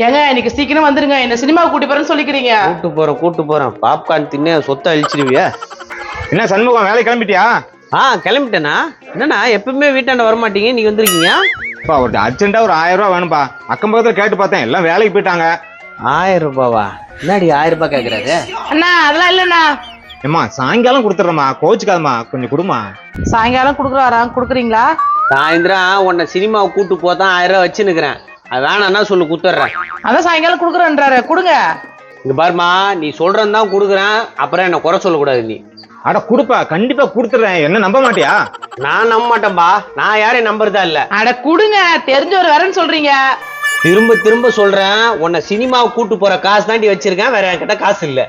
ஏங்க இன்னைக்கு சீக்கிரம் வந்துருங்க, இந்த சினிமாவுக்கு கூட்டி போறேன்னு சொல்லிக்கிறீங்க. கூட்டு போறேன் பாப்கார்ன் தின்ன சொத்தை அழிச்சிருவிய. என்ன சண்முகம், வேலை கிளம்பிட்டியா? கிளம்பிட்டேனா? என்னண்ணா எப்பவுமே வீட்டாண்ட வரமாட்டீங்க, நீங்க வந்திருக்கீங்க? ஒரு அர்ஜென்ட்டா ஒரு 1000 ரூபா வேணும்பா. அக்கம் பக்கத்துல கேட்டு பார்த்தேன், எல்லாம் வேலைக்கு போயிட்டாங்க. 1000 ரூபாவா? என்னடி 1000 ரூபாய் கேக்குறாரு? அண்ணா அதெல்லாம் இல்லண்ணா. ஏம்மா சாயங்காலம் கொடுத்துட்றேம்மா, கோச்சுக்காதம்மா, கொஞ்சம் கொடுமா. சாயங்காலம் கொடுக்குறாராம், கொடுக்குறீங்களா? சாயந்தரம் உன்னை சினிமாவை கூட்டு போதான் 1000 ரூபாய் வச்சுன்னுக்குறேன். அது வேணான்னா சொல்லு, குத்துறேன். அதான் சாயங்காலம் கொடுக்குறேன்றாரு, கொடுங்க. இங்க பாருமா, நீ சொல்றன்னு தான் கொடுக்குறேன், அப்புறம் என்ன குறை சொல்லக்கூடாது. நீ அட கொடுப்பா, கண்டிப்பா கொடுத்துட்றேன். என்ன நம்ப மாட்டியா? நான் நம்ப மாட்டேன்பா, நான் யாரையும் நம்புறதா இல்ல. அட கொடுங்க, தெரிஞ்சவர் வரேன்னு சொல்றீங்க. திரும்ப திரும்ப சொல்றேன், உன்னை சினிமாவை கூட்டு போற காசு தாண்டி வச்சிருக்கேன், வேற என்கிட்ட காசு இல்ல.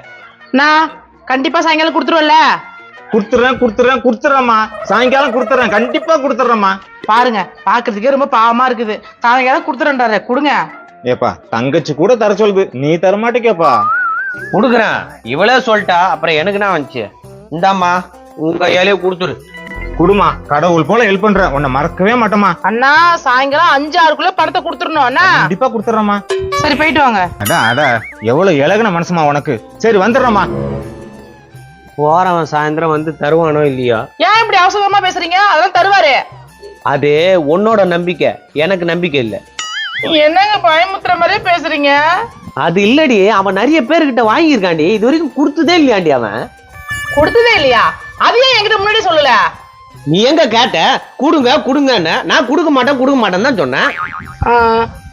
நான் கண்டிப்பா சாயங்காலம் கொடுத்துருவேன்ல. கொடுத்துட்றேம்மா, சாயங்காலம் கொடுத்துட்றேன், கண்டிப்பா கொடுத்துட்றேம்மா. பாருங்க, பாக்குறதுக்கே ரொம்ப பாவமா இருக்குது. சாயங்காலம் கொடுத்துறேன்றாரு, கொடுங்க. ஏப்பா தங்கச்சி கூட தர சொல்லுது, நீ தர மாட்டேக்கப்பா. கொடுக்குறேன், இவளே சொல்லிட்டா, அப்புறம் எனக்கு என்ன வந்துச்சு? இந்தாம்மா, உங்க கையாலே கொடுத்துரு. குடுமா, கடவுள் போல ஹெல்ப் பண்றேன், உன்னை மறக்கவே மாட்டோமா. அண்ணா சாயங்காலம் 5-6க்குள்ள பணத்தை கொடுத்துடணும் அண்ணா. கண்டிப்பா கொடுத்துட்றேம்மா. சரி போயிட்டு வாங்க. அட எவ்வளவு இலகுன மனசுமா உனக்கு. சரி வந்துடுறேம்மா. போறவன் சாயந்தரம் வந்து தருவானோ இல்லையோ? ஏன் இப்படி அவசரமா பேசுறீங்க? அதெல்லாம் தருவாரு. அது உன்னோட நம்பிக்கை, எனக்கு நம்பிக்கை இல்ல. என்னங்க பயமுத்துற மாதிரியே பேசுறீங்க? அது இல்லடி, அவன் நிறைய பேர்கிட்ட வாங்கியிருக்காண்டி, இது வரைக்கும் கொடுத்ததே இல்லையாண்டி. அவன் கொடுத்ததே இல்லையா? அதையே என்கிட்ட முன்னாடி சொல்லல. நீ எங்க கேட்ட? கொடுங்கன்னு. நான் கொடுக்க மாட்டேன் தான் சொன்னேன்.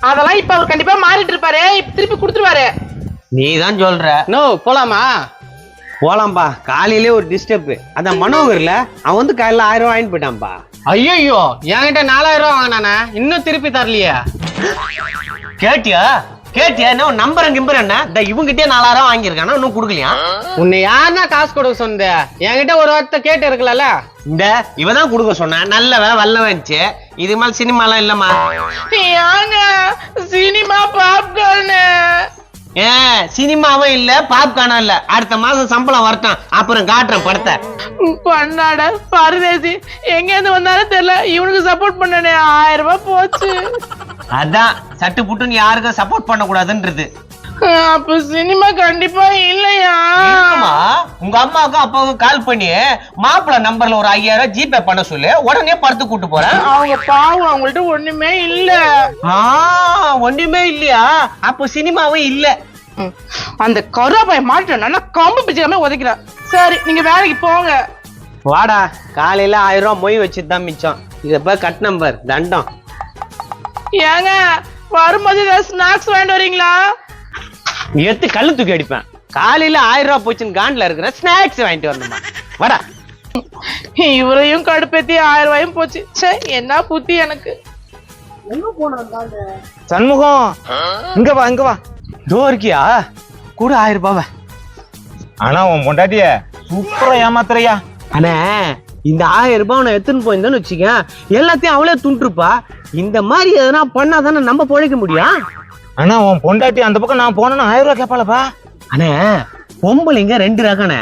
அதெல்லாம் இப்ப அவர் கண்டிப்பா மாறிட்டு இருப்பாரு, இப்ப திருப்பி கொடுத்துருவாரு. நீ தான் சொல்ற. நோ போலாமா? போலாம்பா, காலையிலே ஒரு டிஸ்டர்ப். அந்த மனோகர்ல அவன் வந்து காலையில 1000 ரூபாய் வாங்கிட்டு போயிட்டான்பா. ஐயோ, என்கிட்ட 4000 ரூபாய் வாங்கினானே, இன்னும் திருப்பி தரலையா? கேட்டியா? என்ன நம்புறேன் கிம்புறேன்னா இவங்கிட்டே 4000 ரூபாய் வாங்கியிருக்கானா, இன்னும் கொடுக்கலையா? உன்னை யாருன்னா காசு கொடுக்க சொன்ன? என்கிட்ட ஒரு வார்த்தை கேட்டு இருக்கலாம்ல. இந்த இவதான் கொடுக்க சொன்ன, நல்லவன் வல்லவன்ச்சு. இது மாதிரி சினிமாலாம் இல்லம்மா. ஏங்க சினிமா பாப்கார்னு? சினிமாவும் இல்ல, பாப்கார்னும் இல்ல. அடுத்த மாசம் சம்பளம் வரட்டும், அப்புறம் காட்டுறேன் படத்தை. பண்ணாட பரதேசி எங்க இருந்து வந்தாலும் தெரியல, இவனுக்கு சப்போர்ட் பண்ணனே 1000 ரூபாய் போச்சு. அதான் சட்டு புட்டுன்னு யாருக்கும் சப்போர்ட் பண்ண கூடாதுன்றது. அப்ப சினிமா கண்டிப்பா இல்லையா? உங்க அம்மாவுக்கும் அப்பாவுக்கும் கால் பண்ணி மாப்பிள்ள நம்பர்ல ஒரு 5000 ஜிபே பண்ண சொல்லு, உடனே படத்து கூட்டு போறேன். அவங்க பாவம், அவங்கள்ட்ட ஒண்ணுமே இல்ல. ஒண்ணுமே இல்லையா? அப்போ சினிமாவும் இல்ல. அந்த கருவாப்பைய மாட்டேன்னா கம்பு பிச்சுக்காம உதைக்கிறேன். சரி நீங்க வேலைக்கு போங்க. வாடா, காலையில 1000 ரூபாய் மொய் வச்சுதான் மிச்சம். இதப்ப கட் நம்பர் தண்டம். ஏங்க வரும்போது ஏதாவது ஸ்நாக்ஸ் வாங்கிட்டு வரீங்களா? எடுத்து கல்லு தூக்கி அடிப்பேன். காலையில 1000 ரூபாய் போச்சுன்னு காண்டில் இருக்கிற ஸ்நாக்ஸ் வாங்கிட்டு வரணுமா? வாடா. இவரையும் கடுப்பேத்தி 1000 ரூபாயும் போச்சு. சரி என்ன புத்தி எனக்கு. சண்முகம் இங்க வா. தோ இருக்கியா? கூட 1000 ரூபாய். ஆனா உன் பொண்டாட்டிய சூப்பரா ஏமாத்துறியா? அண்ணே, இந்த 1000 ரூபாய் நான் எடுத்துன்னு போயிருந்தேன்னு வச்சுக்க, எல்லாத்தையும் அவளே துண்டுருப்பா. இந்த மாதிரி எதனா பண்ணாதானே நம்ம பொழைக்க முடியும். ஆனா உன் பொண்டாட்டி அந்த பக்கம் நான் போனேன்னா 1000 ரூபாய் கேட்பாளப்பா. அண்ணே, பொம்பளைங்க 2 ரகண்ணே.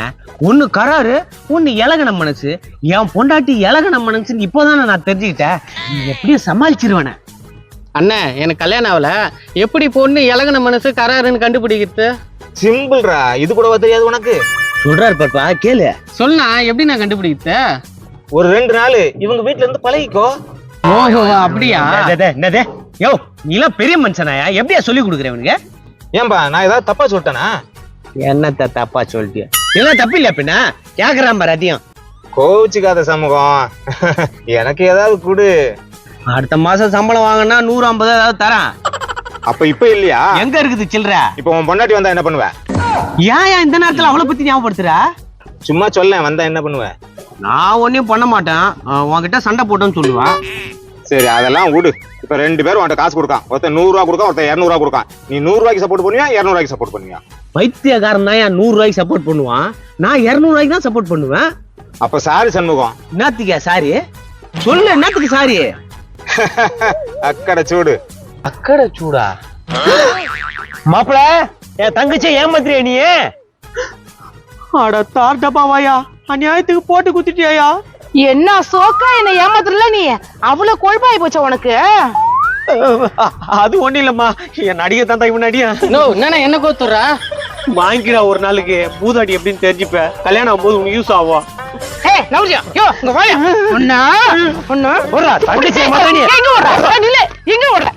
ஒண்ணு கராரு, ஒண்ணு இலகன மனசு. என் பொண்டாட்டி இலகன மனசுன்னு இப்போதானே நான் தெரிஞ்சுக்கிட்டேன். நீ எப்படியும் சமாளிச்சிருவானே. அண்ணே, எனக்கு கல்யாணம் ஆகல, எப்படி பொண்ணு இலகுன மனசு கராருன்னு கண்டுபிடிக்கிறது? சிம்பிள்ரா, இது கூட தெரியாது உனக்கு? சொல்றாரு பாப்பா, கேளு. சொன்னா எப்படி நான் கண்டுபிடிக்கிறது? ஒரு 2 நாள் இவங்க வீட்டுல இருந்து பழகிக்கோ. ஓஹோ அப்படியா? என்னதே யோ, நீ எல்லாம் பெரிய மனுஷனாயா, எப்படியா சொல்லி கொடுக்குறவனுங்க? ஏன்பா நான் ஏதாவது தப்பா சொல்லிட்டேனா? என்னத்த தப்பா சொல்லிட்டியா? எல்லாம் தப்பு இல்ல பின்ன, கேக்குறான் பாரு அதிகம். கோவிச்சுக்காத சமூகம், எனக்கு ஏதாவது கொடு. அடுத்த மாசம் சம்பளம் வாங்கினா 150 ஏதாவது தரேன். அப்ப இப்ப இல்லையா? எங்க இருக்குது சில்ற? இப்ப உன் பொண்டாட்டி வந்தா என்ன பண்ணுவ? ஏன் இந்த நேரத்துல அவளை பத்தி ஞாபகப்படுத்துற? சும்மா சொல்ல, வந்தா என்ன பண்ணுவ? நான் ஒன்னும் பண்ண மாட்டேன், உன்கிட்ட சண்டை போட்டோன்னு சொல்லுவேன். சரி அதெல்லாம் விடு. இப்ப 2 பேரும் உன்கிட்ட காசு கொடுக்கான். ஒருத்தன் 100 ரூபாய் கொடுக்கான், ஒருத்தன் 200 ரூபாய் கொடுக்கான். நீ 100 ரூபாய்க்கு சப்போர்ட் பண்ணுவியா, 200 ரூபாய்க்கு சப்போர்ட் பண்ணுவியா? வைத்தியக்காரன் தான் 100 ரூபாய்க்கு சப்போர்ட் பண்ணுவான், நான் 200 ரூபாய்க்கு தான் சப்போர்ட் பண்ணுவேன். அப்ப சாரி சண்முகம். என்னத்துக்கா சாரி? சொல்லு, என்னத்துக்கு சாரி? அக்கடை சூடு. அக்கடை சூடா? மாப்பிள, என் தங்கச்சி ஏமாத்திரியா நீ? அட தார் டப்பாவாயா, அநியாயத்துக்கு போட்டு குத்திட்டியா? என்ன சோக்கா, என்ன ஏமாத்துறல நீ? அவ்வளவு கொழுப்பாயி போச்ச உனக்கு? அது ஒண்ணும் இல்லம்மா, என் நடிகை தான் இவன் நடிகை. நோ என்னண்ணா என்ன கோத்துறா? வாங்கிக்கிறா ஒரு நாளுக்கு பூதாடி எப்படின்னு தெரிஞ்சுப்ப, கல்யாணம் ஆகும்போது உனக்கு யூஸ் ஆகும். ஏய் நவுரியா யோ இங்க வாயா ஒண்ணா தங்கச்சி எங்க ஓடுற? நில்லு, எங்க ஓடுற?